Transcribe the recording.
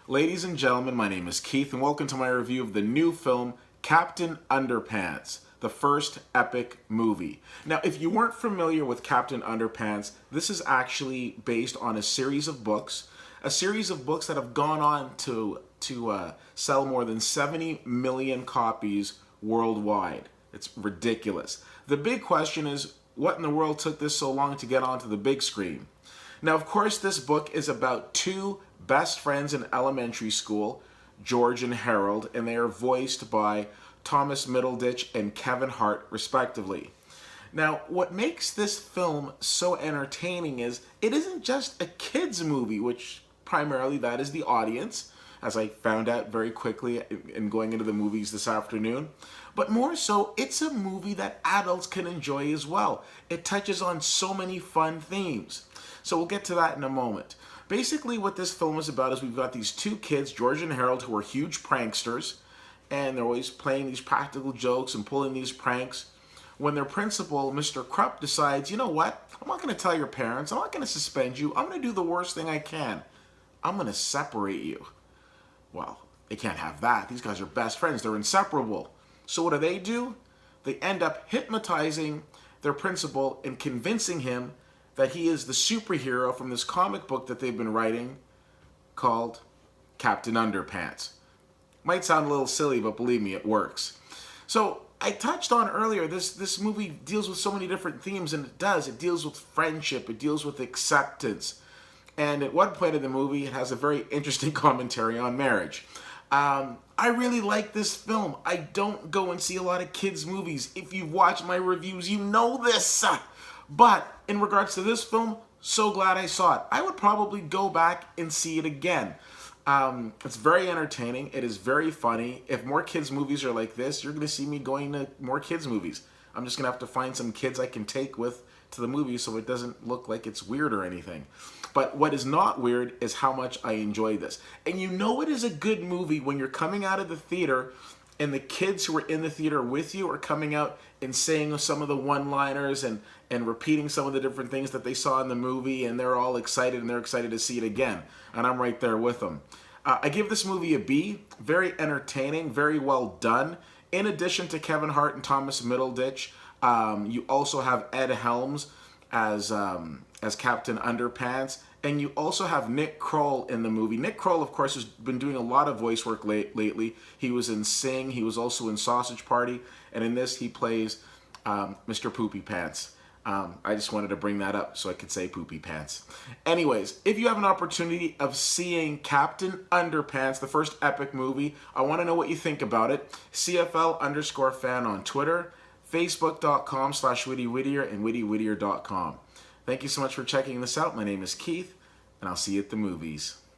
Ladies and gentlemen, my name is Keith and welcome to my review of the new film, Captain Underpants, the first epic movie. Now, if you weren't familiar with Captain Underpants, this is actually based on a series of books that have gone on to sell more than 70 million copies worldwide. It's ridiculous. The big question is, what in the world took this so long to get onto the big screen? Now, of course, this book is about two best friends in elementary school, George and Harold, and they are voiced by Thomas Middleditch and Kevin Hart, respectively. Now, what makes this film so entertaining is it isn't just a kids' movie, which primarily that is the audience, as I found out very quickly in going into the movies this afternoon. But more so, it's a movie that adults can enjoy as well. It touches on so many fun themes. So we'll get to that in a moment. Basically, what this film is about is we've got these two kids, George and Harold, who are huge pranksters, and they're always playing these practical jokes and pulling these pranks. When their principal, Mr. Krupp, decides, you know what, I'm not going to tell your parents, I'm not going to suspend you, I'm going to do the worst thing I can. I'm going to separate you. Well, they can't have that. These guys are best friends. They're inseparable. So what do? They end up hypnotizing their principal and convincing him that he is the superhero from this comic book that they've been writing called Captain Underpants. Might sound a little silly, but believe me, it works. So I touched on earlier, this movie deals with so many different themes, and it does. It deals with friendship. It deals with acceptance. And at one point in the movie, it has a very interesting commentary on marriage. I really like this film. I don't go and see a lot of kids' movies. If you've watched my reviews, you know this. But in regards to this film, so glad I saw it. I would probably go back and see it again. It's very entertaining. It is very funny. If more kids' movies are like this, you're going to see me going to more kids' movies. I'm just going to have to find some kids I can take with to the movie so it doesn't look like it's weird or anything. But what is not weird is how much I enjoy this. And you know it is a good movie when you're coming out of the theater and the kids who are in the theater with you are coming out and saying some of the one-liners and repeating some of the different things that they saw in the movie, and they're all excited and they're excited to see it again. And I'm right there with them. I give this movie a B. Very entertaining, very well done. In addition to Kevin Hart and Thomas Middleditch, you also have Ed Helms as Captain Underpants, and you also have Nick Kroll in the movie. Nick Kroll, of course, has been doing a lot of voice work lately. He was in Sing, he was also in Sausage Party, and in this he plays Mr. Poopy Pants. I just wanted to bring that up so I could say Poopy Pants. Anyways, if you have an opportunity of seeing Captain Underpants, the first epic movie, I want to know what you think about it. CFL_fan on Twitter, Facebook.com/WittyWhittier and WittyWhittier.com. Thank you so much for checking this out. My name is Keith, and I'll see you at the movies.